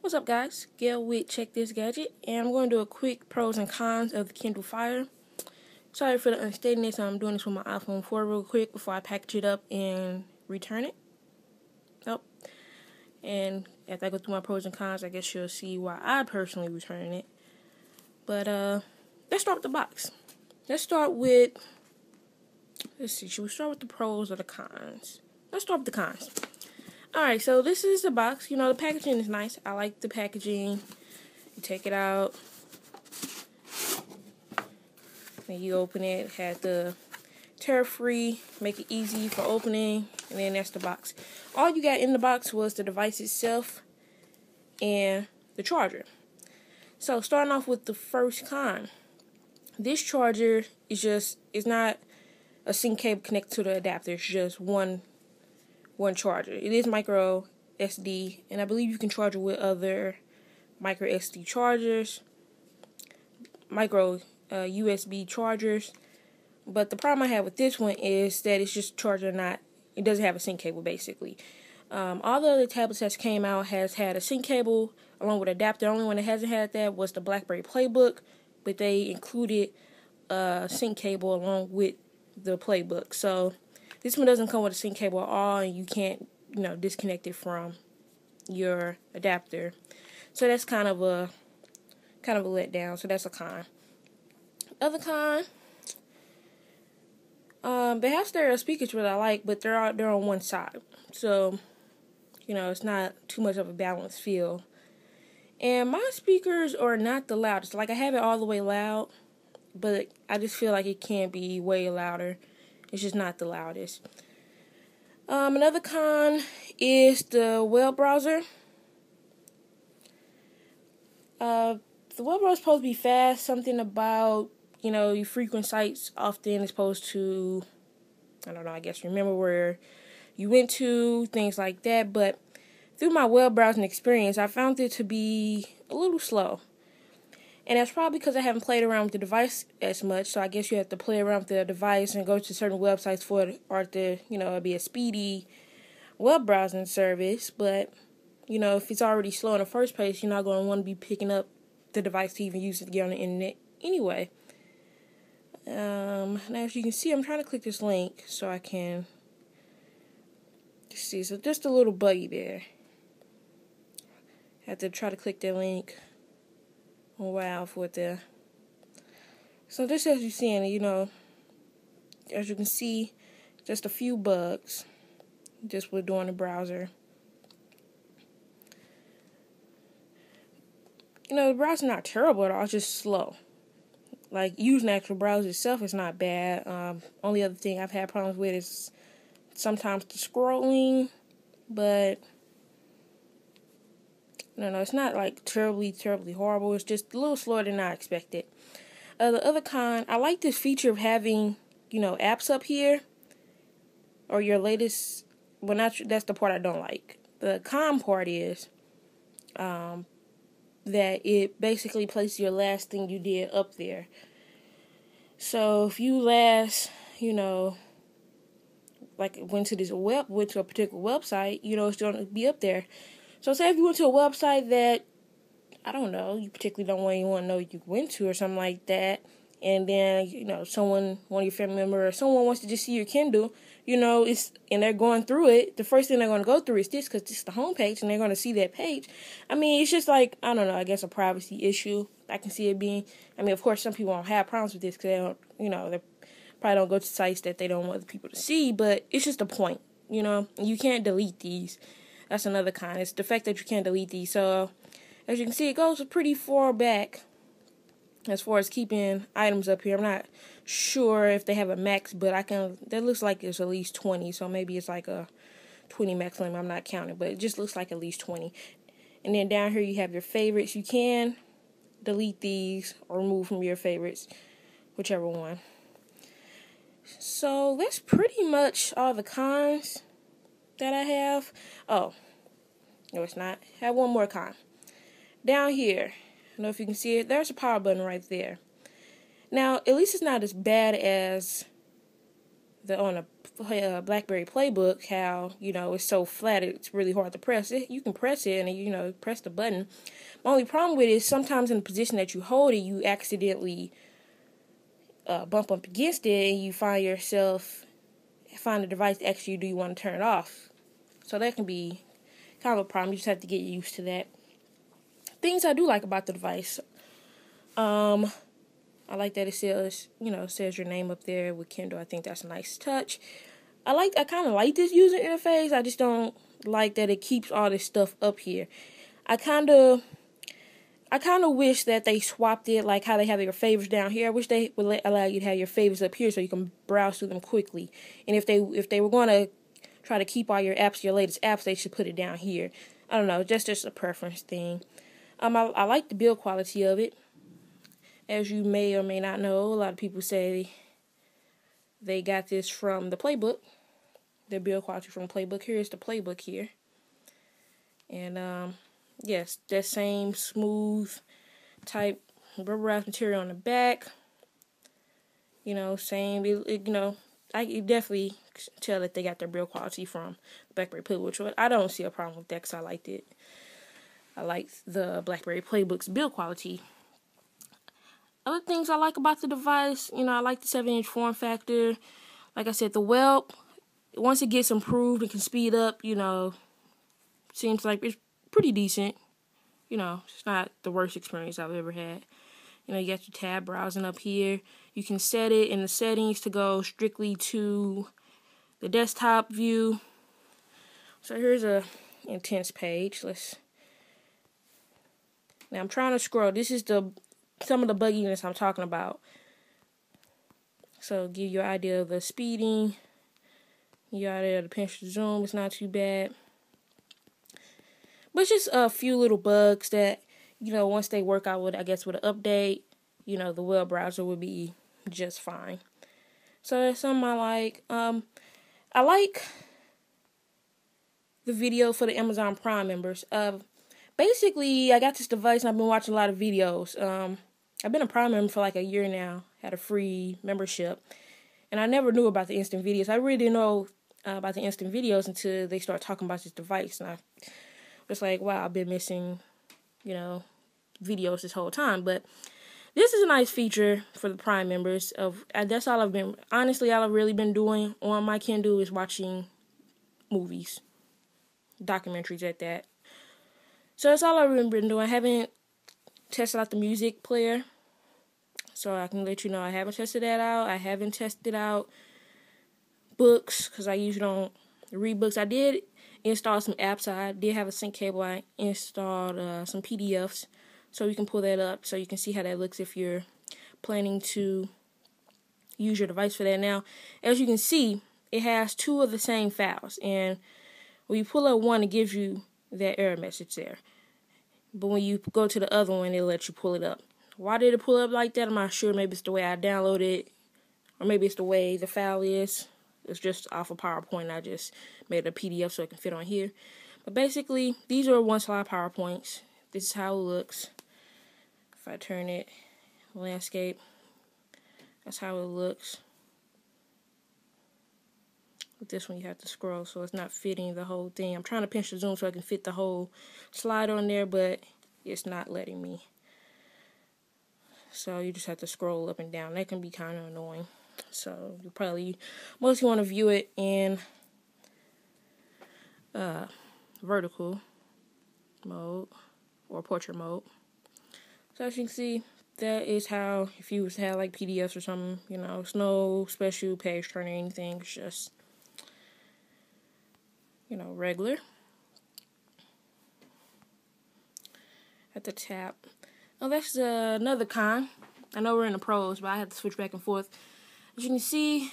What's up, guys? Gail with Check This Gadget, and I'm going to do a quick pros and cons of the Kindle Fire. Sorry for the unsteadiness. I'm doing this with my iPhone 4 real quick before I package it up and return it. And after I go through my pros and cons, I guess you'll see why I personally return it. But let's start with the box. Let's see, should we start with the pros or the cons? Let's start with the cons. Alright, so this is the box. You know, the packaging is nice. I like the packaging. You take it out. Then you open it. Had the tear-free, make it easy for opening. And then that's the box. All you got in the box was the device itself and the charger. So, starting off with the first con. This charger is not a sync cable connected to the adapter. It's just one charger. It is micro SD, and I believe you can charge it with other micro SD chargers, micro USB chargers. But the problem I have with this one is that it's just a charger, it doesn't have a sync cable basically. All the other tablets that came out has had a sync cable along with an adapter. The only one that hasn't had that was the BlackBerry Playbook, but they included a sync cable along with the Playbook. So this one doesn't come with a sync cable at all, and you can't, disconnect it from your adapter. So that's kind of a letdown. So that's a con. Other con, they have stereo speakers, which I like, but they're on one side. So, it's not too much of a balanced feel. And my speakers are not the loudest. Like, I have it all the way loud, but I just feel like it can be way louder. It's just not the loudest. Another con is the web browser. The web browser is supposed to be fast. Something about, you frequent sites often is supposed to, I guess remember where you went to, things like that. But through my web browsing experience, I found it to be a little slow. And that's probably because I haven't played around with the device as much. So I guess you have to play around with the device and go to certain websites for it, or to, be a speedy web browsing service. But, if it's already slow in the first place, you're not going to want to be picking up the device to even use it to get on the internet anyway. Now, as you can see, I'm trying to click this link so I can see. So just a little buggy there. I have to try to click that link. Wow, for it there. So this, as you're seeing, as you can see, just a few bugs just with doing the browser. The browser's not terrible at all, it's just slow. Like, using the actual browser itself is not bad. Only other thing I've had problems with is sometimes the scrolling, but no, it's not like terribly horrible. It's just a little slower than I expected. The other con, I like this feature of having, apps up here, or your latest. Well, that's the part I don't like. The con part is that it basically places your last thing you did up there. So if you last, like went to a particular website, it's going to be up there. So say if you went to a website that, you particularly don't want anyone to know you went to or something like that, and then, one of your family members or someone wants to just see your Kindle, and they're going through it, the first thing they're going to go through is this, because this is the homepage, and they're going to see that page. It's just like, I guess a privacy issue. I can see it being, of course, some people don't have problems with this, because they don't, they probably don't go to sites that they don't want other people to see, but it's just a point, you can't delete these. That's another con. It's the fact that you can't delete these. So, as you can see, it goes pretty far back as far as keeping items up here. I'm not sure if they have a max, but that looks like it's at least 20. So, maybe it's like a 20 max limit. I'm not counting, but it just looks like at least 20. And then down here, you have your favorites. You can delete these or remove from your favorites, whichever one. So, that's pretty much all the cons that I have. Oh, no, it's not. I have one more con. Down here, I don't know if you can see it, there's a power button right there. Now, at least it's not as bad as on the BlackBerry Playbook, how, you know, it's so flat, it's really hard to press it. You can press it and, you know, press the button. My only problem with it is sometimes in the position that you hold it, you accidentally bump up against it and you find the device asks you, do you want to turn it off? So that can be kind of a problem. You just have to get used to that. Things I do like about the device. I like that it says your name up there with Kindle. I think that's a nice touch. I kind of like this user interface. I just don't like that it keeps all this stuff up here. I kind of wish that they swapped it, like how they have your favorites down here. I wish they would allow you to have your favorites up here so you can browse through them quickly. And if they were going to try to keep all your apps, your latest apps, they should put it down here. I don't know, just a preference thing. I like the build quality of it. As you may or may not know, a lot of people say they got this from the Playbook. The build quality from the Playbook. Here's the Playbook here. And, yes, that same smooth type rubberized material on the back. You know, same, I can definitely tell that they got their build quality from the BlackBerry Playbook, which I don't see a problem with that because I liked it. I liked the BlackBerry Playbook's build quality. Other things I like about the device, I like the 7-inch form factor. Like I said, the whelp, once it gets improved, it can speed up, seems like it's pretty decent. It's not the worst experience I've ever had. You got your tab browsing up here. You can set it in the settings to go strictly to the desktop view. So here's a intense page. Now I'm trying to scroll. This is some of the bugginess I'm talking about. So give you an idea of the speeding. You got the pinch to zoom. It's not too bad. But it's just a few little bugs that, once they work out with an update, the web browser would be just fine. So that's something I like. I like the video for the Amazon Prime members. Basically, I got this device and I've been watching a lot of videos. I've been a Prime member for like a year now. Had a free membership. And I never knew about the instant videos. I really didn't know about the instant videos until they started talking about this device. And I was like, wow, I've been missing, videos this whole time. But this is a nice feature for the Prime members. That's all I've really been doing on my Kindle is watching movies. Documentaries at that. So that's all I've really been doing. I haven't tested out the music player. So I can let you know I haven't tested that out. I haven't tested out books because I usually don't read books. I did install some apps. I did have a sync cable. I installed some PDFs so you can pull that up so you can see how that looks if you're planning to use your device for that. Now, as you can see, it has two of the same files. And when you pull up one, it gives you that error message there. But when you go to the other one, it'll let you pull it up. Why did it pull up like that? I'm not sure. Maybe it's the way I downloaded it. Or maybe it's the way the file is. It's just off of PowerPoint. I just made a PDF so it can fit on here. But basically, these are one-slide PowerPoints. This is how it looks. If I turn it, landscape, that's how it looks. With this one, you have to scroll, so it's not fitting the whole thing. I'm trying to pinch the zoom so I can fit the whole slide on there, but it's not letting me. So you just have to scroll up and down. That can be kind of annoying. So you probably mostly want to view it in vertical mode or portrait mode. So as you can see, that is how, if you have like PDFs or something, it's no special page turn or anything. It's just, regular. At the tap. Oh, that's another con. I know we're in the pros, but I have to switch back and forth. As you can see,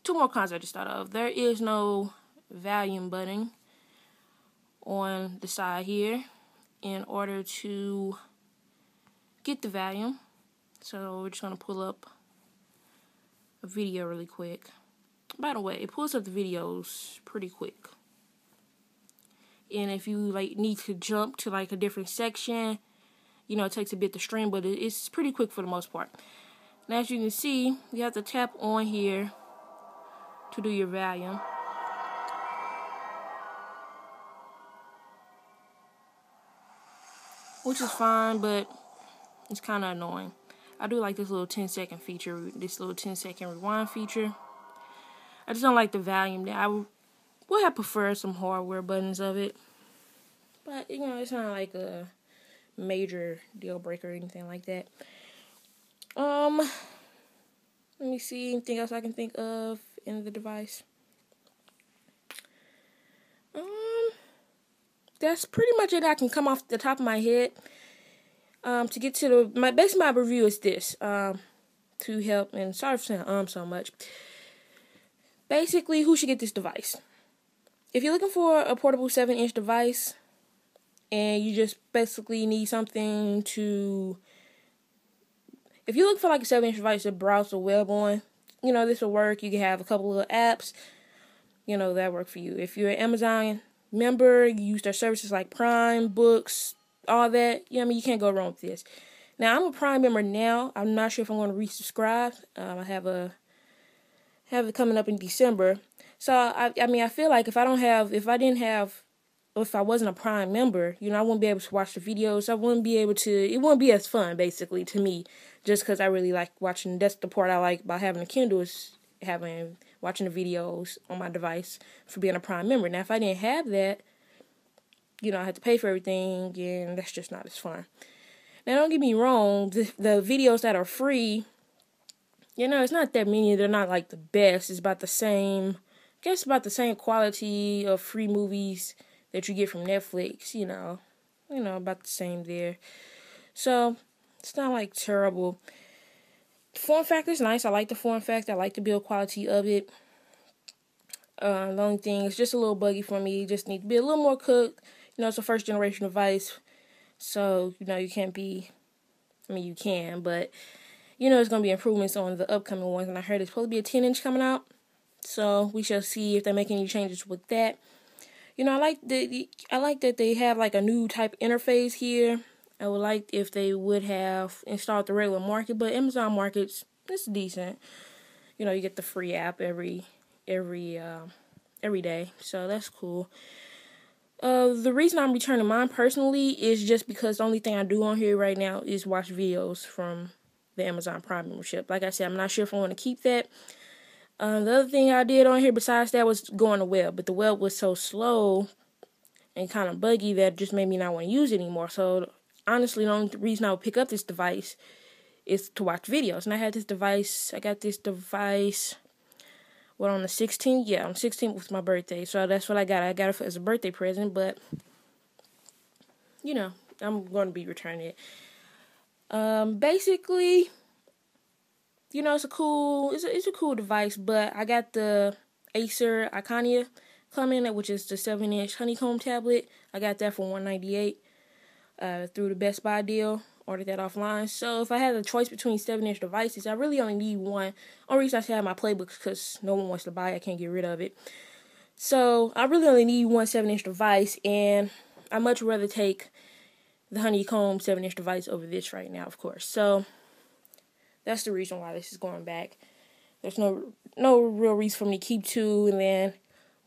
two more cons I just thought of. There is no volume button on the side here in order to get the volume. So we're just going to pull up a video really quick. By the way, it pulls up the videos pretty quick. And if you need to jump to a different section, it takes a bit to stream, but it's pretty quick for the most part. Now, as you can see, you have to tap on here to do your volume. Which is fine, but it's kind of annoying. I do like this little 10-second feature, this little 10-second rewind feature. I just don't like the volume. I would have preferred some hardware buttons of it. But, you know, it's not like a major deal breaker or anything like that. Let me see, anything else I can think of in the device. That's pretty much it I can come off the top of my head. To get to my review is this. To help, and sorry for saying so much. Basically, who should get this device? If you're looking for a portable 7-inch device, and you just basically need something to... If you look for like a 7-inch device to browse the web on, you know, this will work. You can have a couple of apps, you know, that work for you. If you're an Amazon member, you use their services like Prime, Books, all that. You know, I mean, you can't go wrong with this. Now, I'm a Prime member now. I'm not sure if I'm going to resubscribe. I have it coming up in December. So, I mean, I feel like if I wasn't a Prime member, you know, I wouldn't be able to watch the videos. It wouldn't be as fun, basically, to me, just because I really like watching. That's the part I like about having a Kindle, is watching the videos on my device for being a Prime member. Now, if I didn't have that, you know, I had to pay for everything, and that's just not as fun. Now, don't get me wrong, the videos that are free, you know, it's not that many. They're not like the best. It's about the same, I guess about the same quality of free movies that you get from Netflix, you know, about the same there. So, it's not like terrible. The form factor is nice. I like the form factor. I like the build quality of it. The only thing is just a little buggy for me. You just need to be a little more cooked. You know, it's a first generation device. So, you know, you can't be, I mean, you can, but, you know, there's going to be improvements on the upcoming ones. And I heard it's supposed to be a 10-inch coming out. So, we shall see if they make any changes with that. You know, I like that they have like a new type interface here. I would like if they would have installed the regular market, but Amazon Market's, it's decent. You know, you get the free app every day, so that's cool. The reason I'm returning mine personally is just because the only thing I do on here right now is watch videos from the Amazon Prime membership. Like I said, I'm not sure if I want to keep that. The other thing I did on here besides that was go on the web, but the web was so slow and kind of buggy that it just made me not want to use it anymore. So honestly, the only reason I would pick up this device is to watch videos. And I got this device, on the 16th? Yeah, on the 16th was my birthday. So that's what I got. I got it as a birthday present, but, you know, I'm going to be returning it. Basically, you know, it's a cool device, but I got the Acer Iconia coming, which is the 7-inch honeycomb tablet. I got that for $198 through the Best Buy deal. Ordered that offline. So if I had a choice between 7-inch devices, I really only need one. Only reason I still have my playbooks because no one wants to buy it. I can't get rid of it. So I really only need one 7-inch device, and I much rather take the honeycomb 7-inch device over this right now, of course. So that's the reason why this is going back. There's no real reason for me to keep two, and then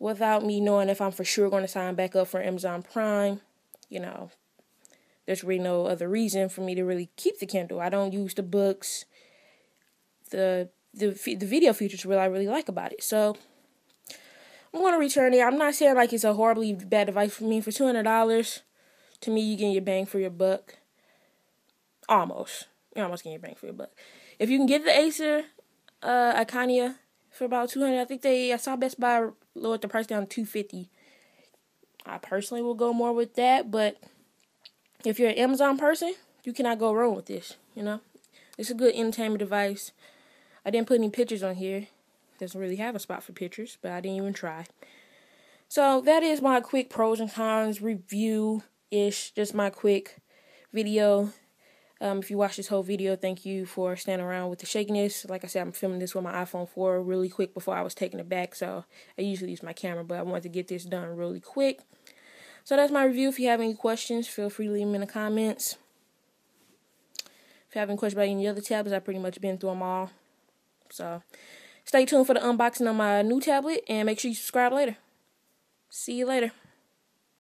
without me knowing if I'm for sure going to sign back up for Amazon Prime, you know, there's really no other reason for me to really keep the Kindle. I don't use the books, the video features I really like about it. So I'm going to return it. I'm not saying like it's a horribly bad device for me. For $200, to me, you're getting your bang for your buck. Almost. You're almost getting your bang for your buck. If you can get the Acer Iconia for about $200, I saw Best Buy lowered the price down to $250. I personally will go more with that, but if you're an Amazon person, you cannot go wrong with this, you know. It's a good entertainment device. I didn't put any pictures on here. Doesn't really have a spot for pictures, but I didn't even try. So that is my quick pros and cons review-ish. Just my quick video. If you watch this whole video, thank you for standing around with the shakiness. Like I said, I'm filming this with my iPhone 4 really quick before I was taking it back. So I usually use my camera, but I wanted to get this done really quick. So that's my review. If you have any questions, feel free to leave them in the comments. If you have any questions about any other tabs, I've pretty much been through them all. So, stay stay tuned for the unboxing on my new tablet, and make sure you subscribe later. See you later.